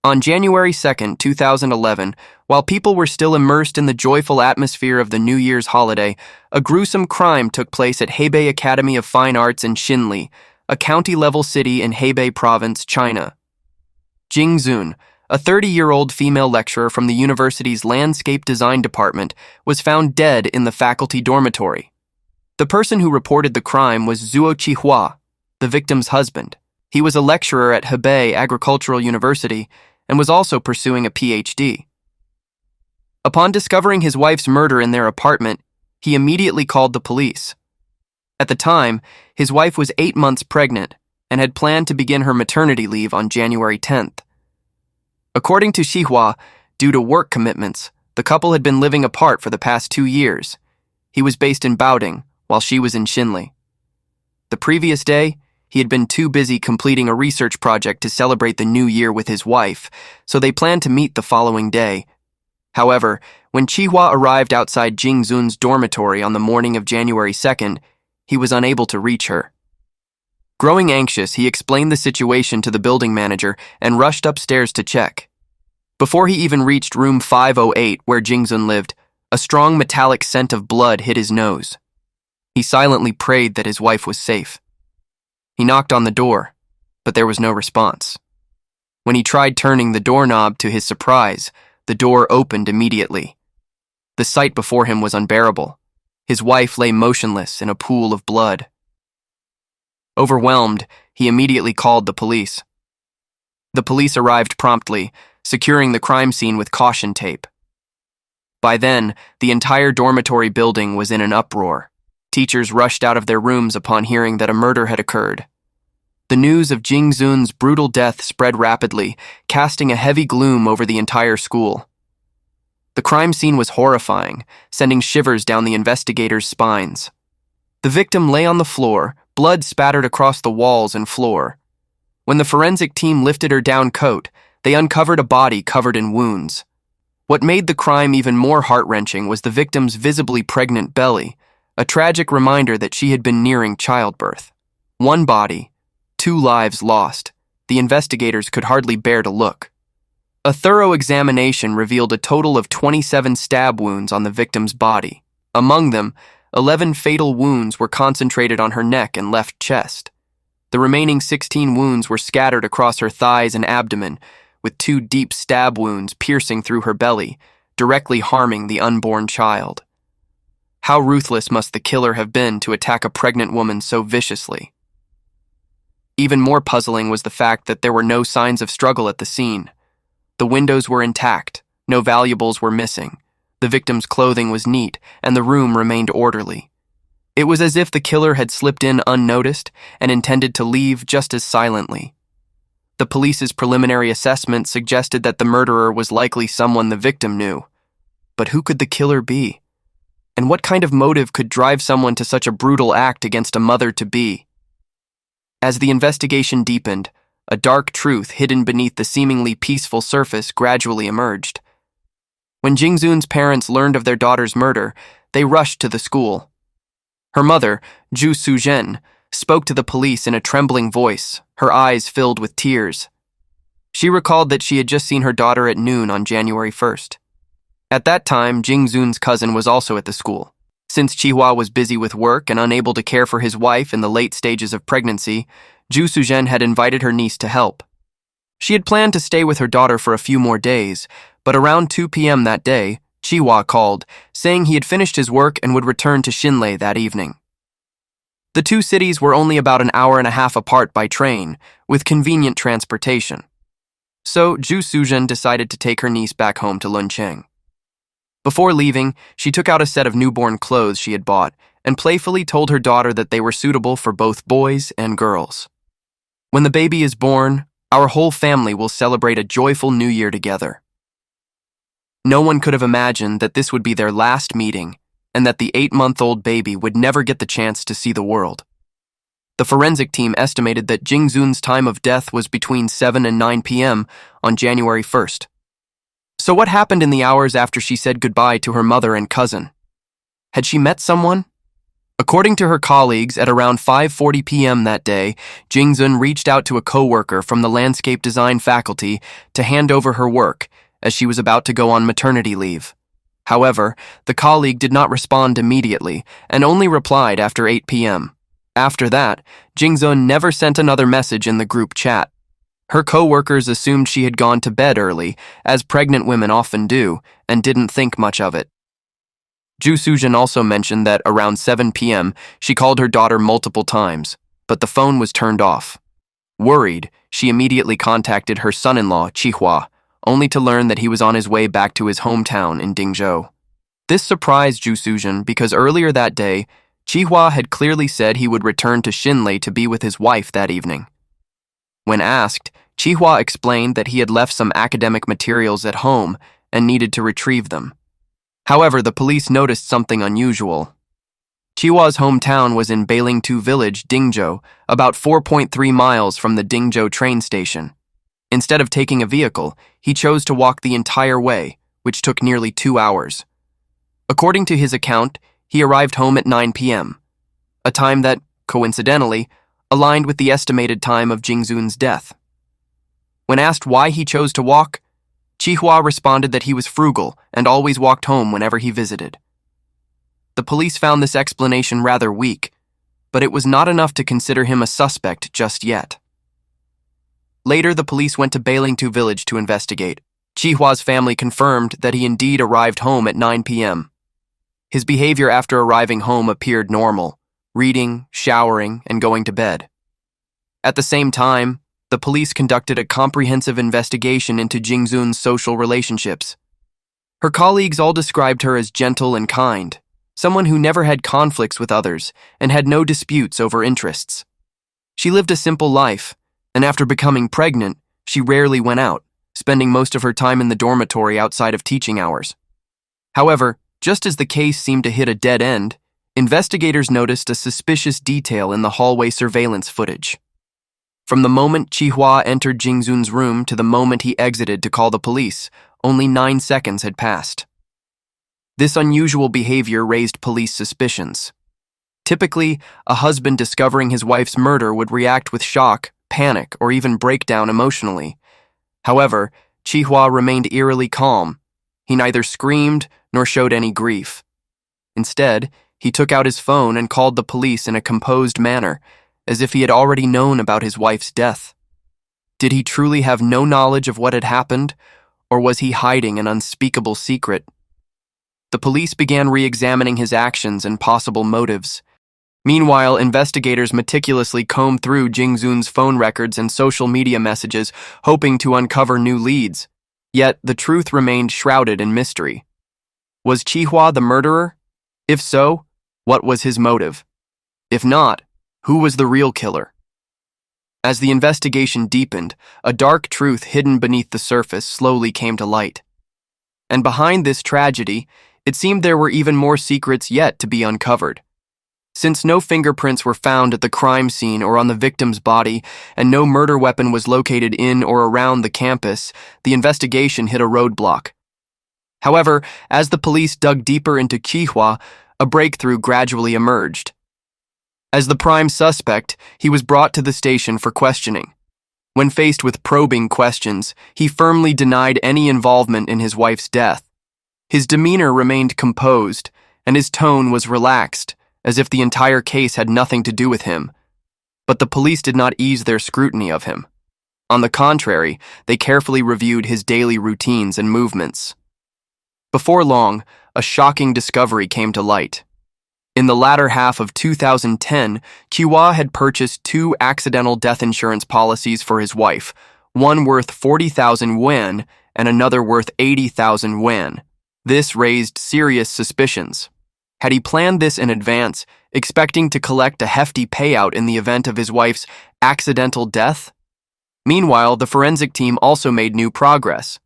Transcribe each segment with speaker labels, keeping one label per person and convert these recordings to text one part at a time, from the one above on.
Speaker 1: On January 2, 2011, while people were still immersed in the joyful atmosphere of the New Year's holiday, a gruesome crime took place at Hebei Academy of Fine Arts in Xinli, a county-level city in Hebei Province, China. Jing Zun, a 30-year-old female lecturer from the university's landscape design department, was found dead in the faculty dormitory. The person who reported the crime was Qihua, the victim's husband. He was a lecturer at Hebei Agricultural University and was also pursuing a PhD. Upon discovering his wife's murder in their apartment, he immediately called the police. At the time, his wife was 8 months pregnant and had planned to begin her maternity leave on January 10th. According to Qihua, due to work commitments, the couple had been living apart for the past 2 years. He was based in Baoding, while she was in Xinli. The previous day, he had been too busy completing a research project to celebrate the new year with his wife, so they planned to meet the following day. However, when Qihua arrived outside Jing Zun's dormitory on the morning of January 2nd, he was unable to reach her. Growing anxious, he explained the situation to the building manager and rushed upstairs to check. Before he even reached room 508, where Jing Zun lived, a strong metallic scent of blood hit his nose. He silently prayed that his wife was safe. He knocked on the door, but there was no response. When he tried turning the doorknob, to his surprise, the door opened immediately. The sight before him was unbearable. His wife lay motionless in a pool of blood. Overwhelmed, he immediately called the police. The police arrived promptly, securing the crime scene with caution tape. By then, the entire dormitory building was in an uproar. Teachers rushed out of their rooms upon hearing that a murder had occurred. The news of Jing Zun's brutal death spread rapidly, casting a heavy gloom over the entire school. The crime scene was horrifying, sending shivers down the investigators' spines. The victim lay on the floor, blood spattered across the walls and floor. When the forensic team lifted her down coat, they uncovered a body covered in wounds. What made the crime even more heart-wrenching was the victim's visibly pregnant belly, a tragic reminder that she had been nearing childbirth. One body, 2 lives lost. The investigators could hardly bear to look. A thorough examination revealed a total of 27 stab wounds on the victim's body. Among them, 11 fatal wounds were concentrated on her neck and left chest. The remaining 16 wounds were scattered across her thighs and abdomen, with 2 deep stab wounds piercing through her belly, directly harming the unborn child. How ruthless must the killer have been to attack a pregnant woman so viciously? Even more puzzling was the fact that there were no signs of struggle at the scene. The windows were intact, no valuables were missing, the victim's clothing was neat, and the room remained orderly. It was as if the killer had slipped in unnoticed and intended to leave just as silently. The police's preliminary assessment suggested that the murderer was likely someone the victim knew. But who could the killer be? And what kind of motive could drive someone to such a brutal act against a mother-to-be? As the investigation deepened, a dark truth hidden beneath the seemingly peaceful surface gradually emerged. When Jing Zun's parents learned of their daughter's murder, they rushed to the school. Her mother, Zhu Suzhen, spoke to the police in a trembling voice, her eyes filled with tears. She recalled that she had just seen her daughter at noon on January 1st. At that time, Jing Zun's cousin was also at the school. Since Qihua was busy with work and unable to care for his wife in the late stages of pregnancy, Zhu Suzhen had invited her niece to help. She had planned to stay with her daughter for a few more days, but around 2 p.m. that day, Qihua called, saying he had finished his work and would return to Xinli that evening. The 2 cities were only about an hour and a half apart by train, with convenient transportation. So Zhu Suzhen decided to take her niece back home to Luncheng. Before leaving, she took out a set of newborn clothes she had bought and playfully told her daughter that they were suitable for both boys and girls. When the baby is born, our whole family will celebrate a joyful new year together. No one could have imagined that this would be their last meeting and that the 8-month-old baby would never get the chance to see the world. The forensic team estimated that Jing Zun's time of death was between 7 and 9 p.m. on January 1st. So what happened in the hours after she said goodbye to her mother and cousin? Had she met someone? According to her colleagues, at around 5:40 p.m. that day, Jingzun reached out to a coworker from the landscape design faculty to hand over her work, as she was about to go on maternity leave. However, the colleague did not respond immediately and only replied after 8 p.m. After that, Jingzun never sent another message in the group chat. Her coworkers assumed she had gone to bed early, as pregnant women often do, and didn't think much of it. Ju Sujin also mentioned that around 7 p.m. she called her daughter multiple times, but the phone was turned off. Worried, she immediately contacted her son-in-law, Qihua, only to learn that he was on his way back to his hometown in Dingzhou. This surprised Ju Sujin because earlier that day, Qihua had clearly said he would return to Xinlei to be with his wife that evening. When asked, Qihua explained that he had left some academic materials at home and needed to retrieve them. However, the police noticed something unusual. Qihua's hometown was in Bailingtu village, Dingzhou, about 4.3 miles from the Dingzhou train station. Instead of taking a vehicle, he chose to walk the entire way, which took nearly 2 hours. According to his account, he arrived home at 9 p.m., a time that, coincidentally, aligned with the estimated time of Jingzun's death. When asked why he chose to walk, Qihua responded that he was frugal and always walked home whenever he visited. The police found this explanation rather weak, but it was not enough to consider him a suspect just yet. Later, the police went to Bailingtu village to investigate. Qihua's family confirmed that he indeed arrived home at 9 p.m. His behavior after arriving home appeared normal, reading, showering, and going to bed. At the same time, the police conducted a comprehensive investigation into Jingzun's social relationships. Her colleagues all described her as gentle and kind, someone who never had conflicts with others and had no disputes over interests. She lived a simple life, and after becoming pregnant, she rarely went out, spending most of her time in the dormitory outside of teaching hours. However, just as the case seemed to hit a dead end, investigators noticed a suspicious detail in the hallway surveillance footage. From the moment Qihua entered Jingzun's room to the moment he exited to call the police, only 9 seconds had passed. This unusual behavior raised police suspicions. Typically, a husband discovering his wife's murder would react with shock, panic, or even break down emotionally. However, Qihua remained eerily calm. He neither screamed nor showed any grief. Instead, he took out his phone and called the police in a composed manner, as if he had already known about his wife's death. Did he truly have no knowledge of what had happened, or was he hiding an unspeakable secret? The police began re-examining his actions and possible motives. Meanwhile, investigators meticulously combed through Jingzun's phone records and social media messages, hoping to uncover new leads. Yet, the truth remained shrouded in mystery. Was Qihua the murderer? If so, what was his motive? If not, who was the real killer? As the investigation deepened, a dark truth hidden beneath the surface slowly came to light. And behind this tragedy, it seemed there were even more secrets yet to be uncovered. Since no fingerprints were found at the crime scene or on the victim's body, and no murder weapon was located in or around the campus, the investigation hit a roadblock. However, as the police dug deeper into Qihua, a breakthrough gradually emerged. As the prime suspect, he was brought to the station for questioning. When faced with probing questions, he firmly denied any involvement in his wife's death. His demeanor remained composed, and his tone was relaxed, as if the entire case had nothing to do with him. But the police did not ease their scrutiny of him. On the contrary, they carefully reviewed his daily routines and movements. Before long, a shocking discovery came to light. In the latter half of 2010, Qihua had purchased 2 accidental death insurance policies for his wife, one worth 40,000 yuan and another worth 80,000 yuan. This raised serious suspicions. Had he planned this in advance, expecting to collect a hefty payout in the event of his wife's accidental death? Meanwhile, the forensic team also made new progress.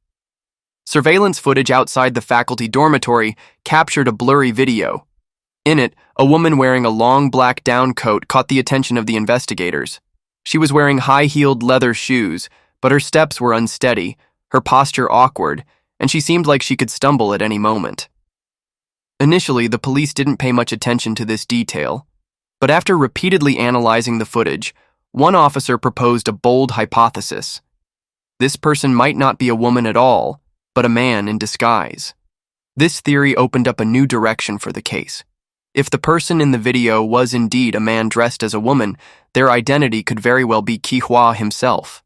Speaker 1: Surveillance footage outside the faculty dormitory captured a blurry video. In it, a woman wearing a long black down coat caught the attention of the investigators. She was wearing high-heeled leather shoes, but her steps were unsteady, her posture awkward, and she seemed like she could stumble at any moment. Initially, the police didn't pay much attention to this detail, but after repeatedly analyzing the footage, one officer proposed a bold hypothesis. This person might not be a woman at all, but a man in disguise. This theory opened up a new direction for the case. If the person in the video was indeed a man dressed as a woman, their identity could very well be Qihua himself.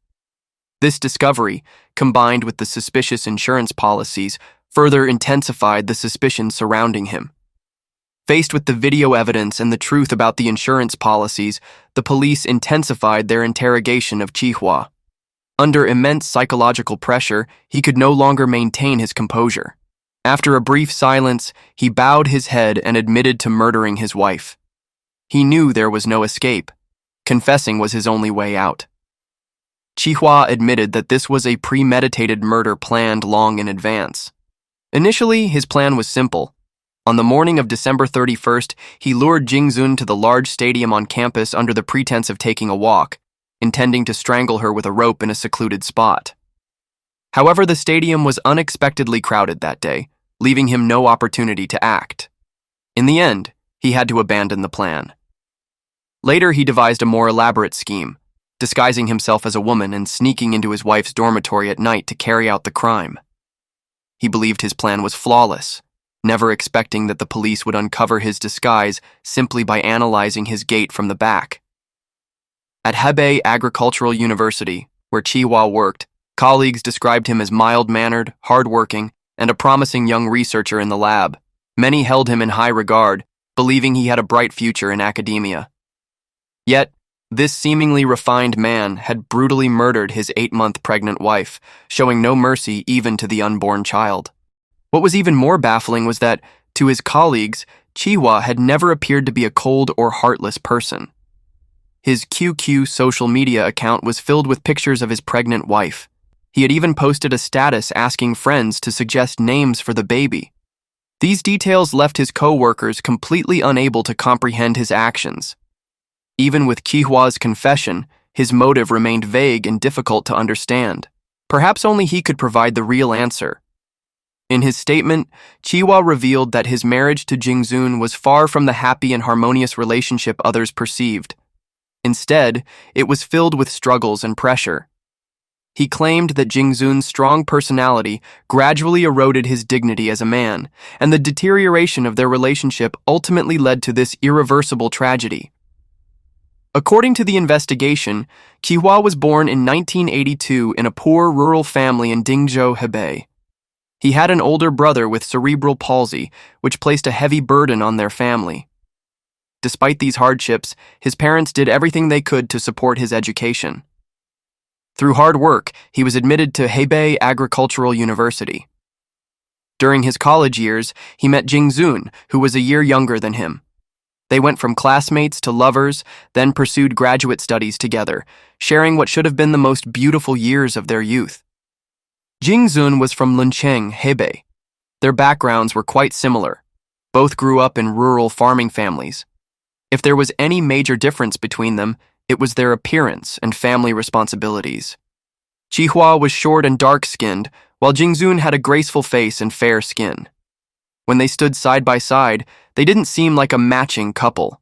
Speaker 1: This discovery, combined with the suspicious insurance policies, further intensified the suspicions surrounding him. Faced with the video evidence and the truth about the insurance policies, the police intensified their interrogation of Qihua. Under immense psychological pressure, he could no longer maintain his composure. After a brief silence, he bowed his head and admitted to murdering his wife. He knew there was no escape. Confessing was his only way out. Qihua admitted that this was a premeditated murder planned long in advance. Initially, his plan was simple. On the morning of December 31st, he lured Jingzun to the large stadium on campus under the pretense of taking a walk, intending to strangle her with a rope in a secluded spot. However, the stadium was unexpectedly crowded that day, leaving him no opportunity to act. In the end, he had to abandon the plan. Later, he devised a more elaborate scheme, disguising himself as a woman and sneaking into his wife's dormitory at night to carry out the crime. He believed his plan was flawless, never expecting that the police would uncover his disguise simply by analyzing his gait from the back. At Hebei Agricultural University, where Qihua worked, colleagues described him as mild-mannered, hard-working, and a promising young researcher in the lab. Many held him in high regard, believing he had a bright future in academia. Yet, this seemingly refined man had brutally murdered his 8-month pregnant wife, showing no mercy even to the unborn child. What was even more baffling was that, to his colleagues, Qihua had never appeared to be a cold or heartless person. His QQ social media account was filled with pictures of his pregnant wife. He had even posted a status asking friends to suggest names for the baby. These details left his co-workers completely unable to comprehend his actions. Even with Qihua's confession, his motive remained vague and difficult to understand. Perhaps only he could provide the real answer. In his statement, Qihua revealed that his marriage to Jingzun was far from the happy and harmonious relationship others perceived. Instead, it was filled with struggles and pressure. He claimed that Jingzun's strong personality gradually eroded his dignity as a man, and the deterioration of their relationship ultimately led to this irreversible tragedy. According to the investigation, Qihua was born in 1982 in a poor rural family in Dingzhou, Hebei. He had an older brother with cerebral palsy, which placed a heavy burden on their family. Despite these hardships, his parents did everything they could to support his education. Through hard work, he was admitted to Hebei Agricultural University. During his college years, he met Jingzun, who was a year younger than him. They went from classmates to lovers, then pursued graduate studies together, sharing what should have been the most beautiful years of their youth. Jingzun was from Luncheng, Hebei. Their backgrounds were quite similar. Both grew up in rural farming families. If there was any major difference between them, it was their appearance and family responsibilities. Qihua was short and dark-skinned, while Jingzun had a graceful face and fair skin. When they stood side by side, they didn't seem like a matching couple.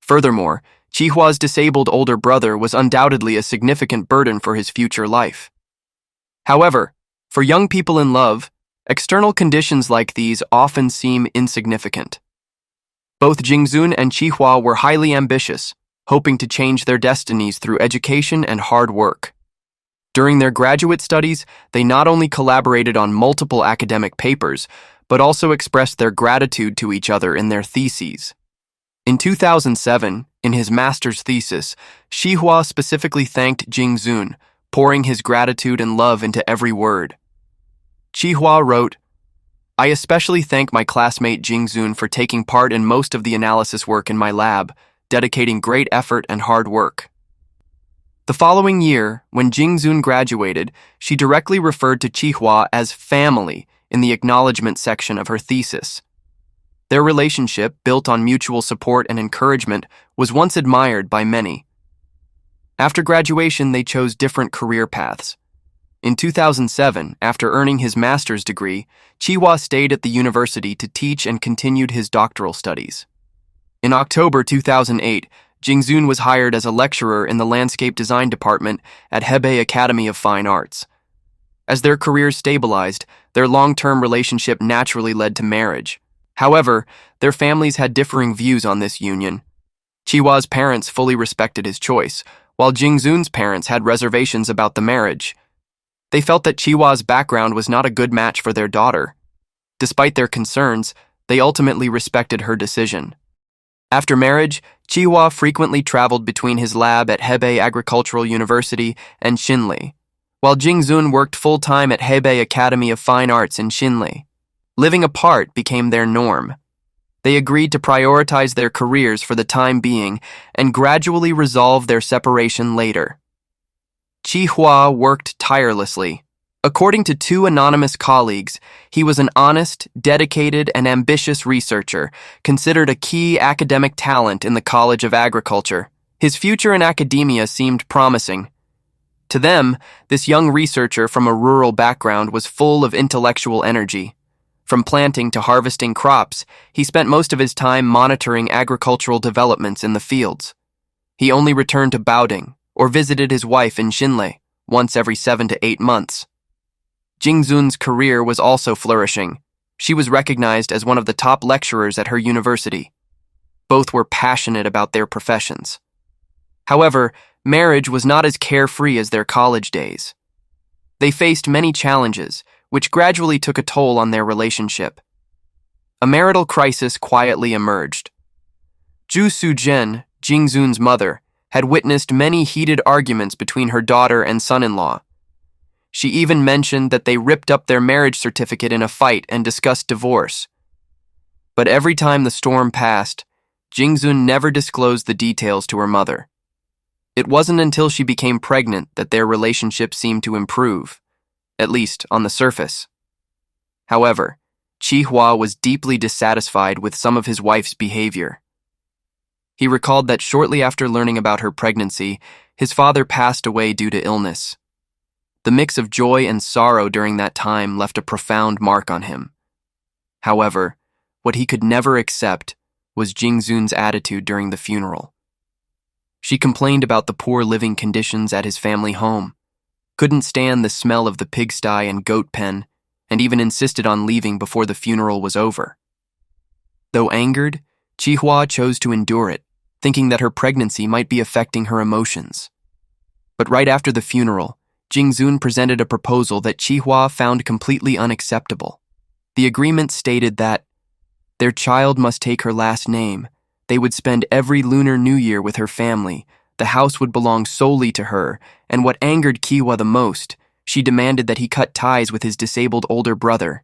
Speaker 1: Furthermore, Qihua's disabled older brother was undoubtedly a significant burden for his future life. However, for young people in love, external conditions like these often seem insignificant. Both Jingzun and Qihua were highly ambitious, hoping to change their destinies through education and hard work. During their graduate studies, they not only collaborated on multiple academic papers, but also expressed their gratitude to each other in their theses. In 2007, in his master's thesis, Qihua specifically thanked Jingzun, pouring his gratitude and love into every word. Qihua wrote, "I especially thank my classmate Jingzun for taking part in most of the analysis work in my lab, dedicating great effort and hard work." The following year, when Jingzun graduated, she directly referred to Qihua as family in the acknowledgement section of her thesis. Their relationship, built on mutual support and encouragement, was once admired by many. After graduation, they chose different career paths. In 2007, after earning his master's degree, Qihua stayed at the university to teach and continued his doctoral studies. In October 2008, Jingzun was hired as a lecturer in the landscape design department at Hebei Academy of Fine Arts. As their careers stabilized, their long-term relationship naturally led to marriage. However, their families had differing views on this union. Qihua's parents fully respected his choice, while Jingzun's parents had reservations about the marriage. They felt that Qihua's background was not a good match for their daughter. Despite their concerns, they ultimately respected her decision. After marriage, Qihua frequently traveled between his lab at Hebei Agricultural University and Xinli, while Jingzun worked full-time at Hebei Academy of Fine Arts in Xinli. Living apart became their norm. They agreed to prioritize their careers for the time being and gradually resolve their separation later. Qihua worked tirelessly. According to two anonymous colleagues, he was an honest, dedicated, and ambitious researcher, considered a key academic talent in the College of Agriculture. His future in academia seemed promising. To them, this young researcher from a rural background was full of intellectual energy. From planting to harvesting crops, he spent most of his time monitoring agricultural developments in the fields. He only returned to Baoding or visited his wife in Xinli once every 7 to 8 months. Jingzun's career was also flourishing. She was recognized as one of the top lecturers at her university. Both were passionate about their professions. However, marriage was not as carefree as their college days. They faced many challenges, which gradually took a toll on their relationship. A marital crisis quietly emerged. Zhu Suzhen, Jingzun's mother, had witnessed many heated arguments between her daughter and son-in-law. She even mentioned that they ripped up their marriage certificate in a fight and discussed divorce. But every time the storm passed, Jingzun never disclosed the details to her mother. It wasn't until she became pregnant that their relationship seemed to improve, at least on the surface. However, Qihua was deeply dissatisfied with some of his wife's behavior. He recalled that shortly after learning about her pregnancy, his father passed away due to illness. The mix of joy and sorrow during that time left a profound mark on him. However, what he could never accept was Jingzun's attitude during the funeral. She complained about the poor living conditions at his family home, couldn't stand the smell of the pigsty and goat pen, and even insisted on leaving before the funeral was over. Though angered, Qihua chose to endure it, thinking that her pregnancy might be affecting her emotions. But right after the funeral, Jingzun presented a proposal that Qihua found completely unacceptable. The agreement stated that their child must take her last name, they would spend every Lunar New Year with her family, the house would belong solely to her, and what angered Qihua the most, she demanded that he cut ties with his disabled older brother.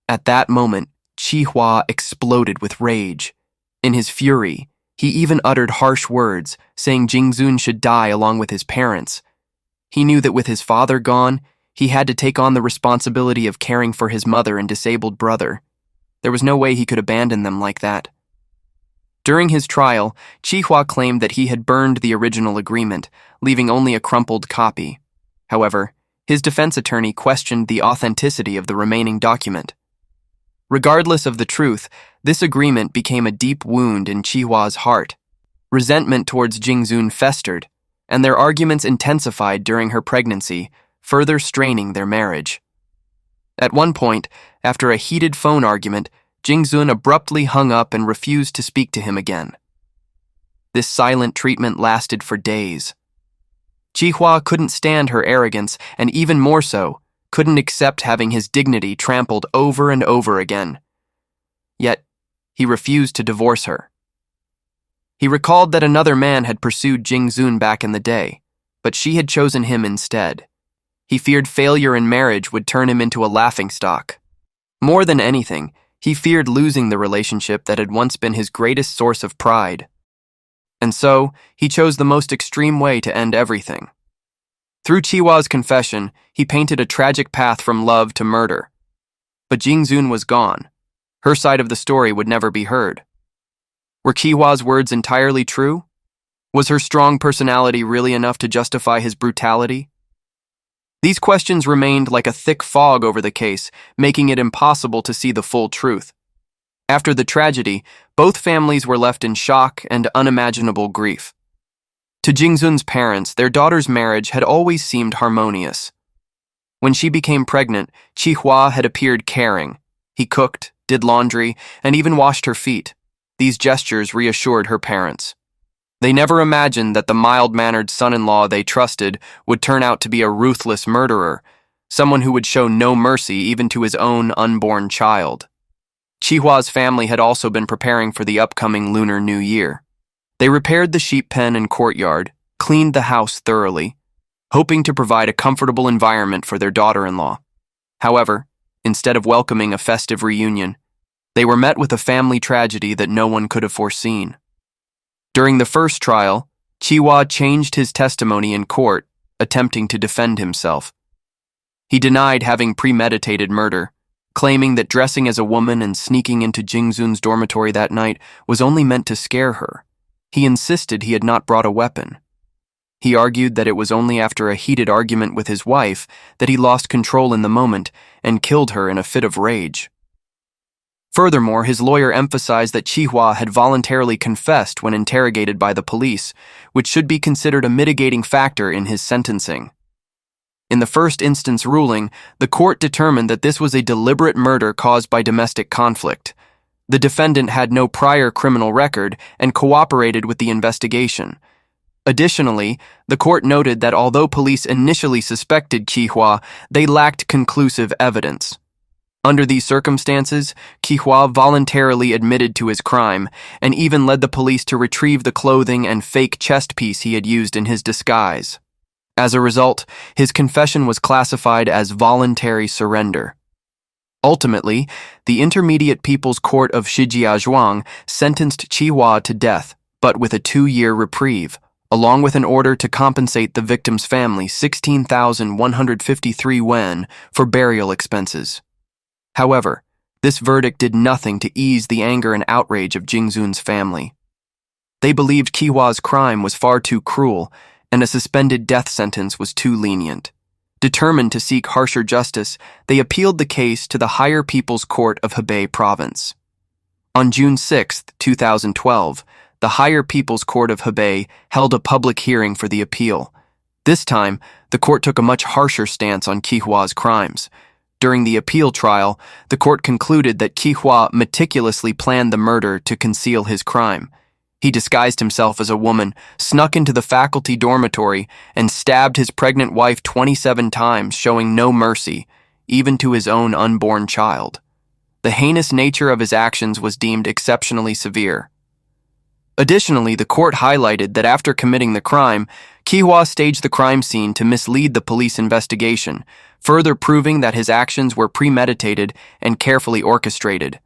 Speaker 1: At that moment, Qihua exploded with rage. In his fury, he even uttered harsh words, saying Jingzun should die along with his parents. He knew that with his father gone, he had to take on the responsibility of caring for his mother and disabled brother. There was no way he could abandon them like that. During his trial, Qihua claimed that he had burned the original agreement, leaving only a crumpled copy. However, his defense attorney questioned the authenticity of the remaining document. Regardless of the truth, this agreement became a deep wound in Qihua's heart. Resentment towards Jingzun festered, and their arguments intensified during her pregnancy, further straining their marriage. At one point, after a heated phone argument, Jingzun abruptly hung up and refused to speak to him again. This silent treatment lasted for days. Qihua couldn't stand her arrogance, and even more so, couldn't accept having his dignity trampled over and over again. Yet, he refused to divorce her. He recalled that another man had pursued Jingzun back in the day, but she had chosen him instead. He feared failure in marriage would turn him into a laughingstock. More than anything, he feared losing the relationship that had once been his greatest source of pride. And so, he chose the most extreme way to end everything. Through Qihua's confession, he painted a tragic path from love to murder. But Jingzun was gone. Her side of the story would never be heard. Were Qihua's words entirely true? Was her strong personality really enough to justify his brutality? These questions remained like a thick fog over the case, making it impossible to see the full truth. After the tragedy, both families were left in shock and unimaginable grief. To Jingzun's parents, their daughter's marriage had always seemed harmonious. When she became pregnant, Qihua had appeared caring. He cooked, did laundry, and even washed her feet. These gestures reassured her parents. They never imagined that the mild-mannered son-in-law they trusted would turn out to be a ruthless murderer, someone who would show no mercy even to his own unborn child. Qihua's family had also been preparing for the upcoming Lunar New Year. They repaired the sheep pen and courtyard, cleaned the house thoroughly, hoping to provide a comfortable environment for their daughter-in-law. However, instead of welcoming a festive reunion, they were met with a family tragedy that no one could have foreseen. During the first trial, Qihua changed his testimony in court, attempting to defend himself. He denied having premeditated murder, claiming that dressing as a woman and sneaking into Jingzun's dormitory that night was only meant to scare her. He insisted he had not brought a weapon. He argued that it was only after a heated argument with his wife that he lost control in the moment and killed her in a fit of rage. Furthermore, his lawyer emphasized that Qihua had voluntarily confessed when interrogated by the police, which should be considered a mitigating factor in his sentencing. In the first instance ruling, the court determined that this was a deliberate murder caused by domestic conflict. The defendant had no prior criminal record and cooperated with the investigation. Additionally, the court noted that although police initially suspected Qihua, they lacked conclusive evidence. Under these circumstances, Qihua voluntarily admitted to his crime and even led the police to retrieve the clothing and fake chest piece he had used in his disguise. As a result, his confession was classified as voluntary surrender. Ultimately, the Intermediate People's Court of Shijiazhuang sentenced Qihua to death, but with a 2-year reprieve, along with an order to compensate the victim's family 16,153 yuan for burial expenses. However, this verdict did nothing to ease the anger and outrage of Jingzun's family. They believed Qihua's crime was far too cruel, and a suspended death sentence was too lenient. Determined to seek harsher justice, they appealed the case to the Higher People's Court of Hebei Province. On June 6, 2012, the Higher People's Court of Hebei held a public hearing for the appeal. This time, the court took a much harsher stance on Qihua's crimes. During the appeal trial, the court concluded that Qihua meticulously planned the murder to conceal his crime. He disguised himself as a woman, snuck into the faculty dormitory, and stabbed his pregnant wife 27 times, showing no mercy, even to his own unborn child. The heinous nature of his actions was deemed exceptionally severe. Additionally, the court highlighted that after committing the crime, Qihua staged the crime scene to mislead the police investigation, further proving that his actions were premeditated and carefully orchestrated.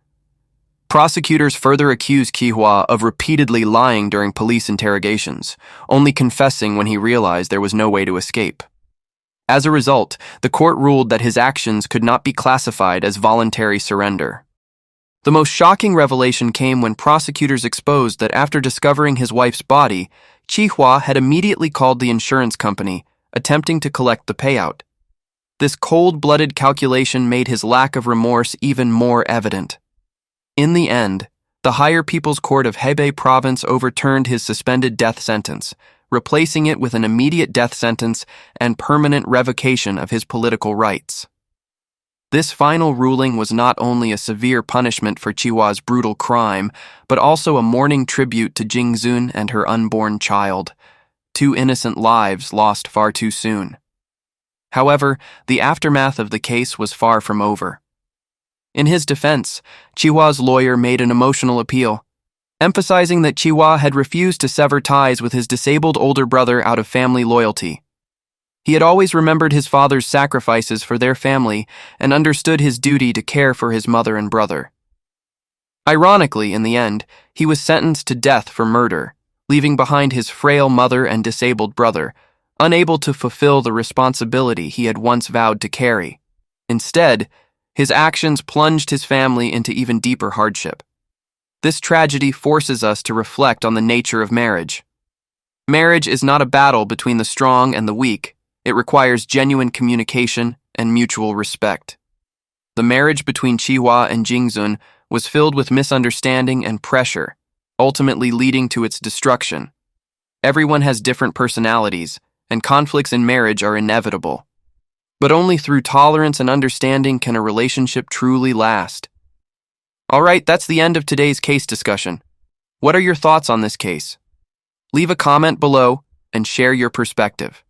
Speaker 1: Prosecutors further accused Qihua of repeatedly lying during police interrogations, only confessing when he realized there was no way to escape. As a result, the court ruled that his actions could not be classified as voluntary surrender. The most shocking revelation came when prosecutors exposed that after discovering his wife's body, Qihua had immediately called the insurance company, attempting to collect the payout. This cold-blooded calculation made his lack of remorse even more evident. In the end, the Higher People's Court of Hebei Province overturned his suspended death sentence, replacing it with an immediate death sentence and permanent revocation of his political rights. This final ruling was not only a severe punishment for Qihua's brutal crime, but also a mourning tribute to Jingzun and her unborn child, 2 innocent lives lost far too soon. However, the aftermath of the case was far from over. In his defense, Qihua's lawyer made an emotional appeal, emphasizing that Qihua had refused to sever ties with his disabled older brother out of family loyalty. He had always remembered his father's sacrifices for their family and understood his duty to care for his mother and brother. Ironically, in the end, he was sentenced to death for murder, leaving behind his frail mother and disabled brother, unable to fulfill the responsibility he had once vowed to carry. Instead, his actions plunged his family into even deeper hardship. This tragedy forces us to reflect on the nature of marriage. Marriage is not a battle between the strong and the weak. It requires genuine communication and mutual respect. The marriage between Qihua and Jingzun was filled with misunderstanding and pressure, ultimately leading to its destruction. Everyone has different personalities, and conflicts in marriage are inevitable. But only through tolerance and understanding can a relationship truly last. All right, that's the end of today's case discussion. What are your thoughts on this case? Leave a comment below and share your perspective.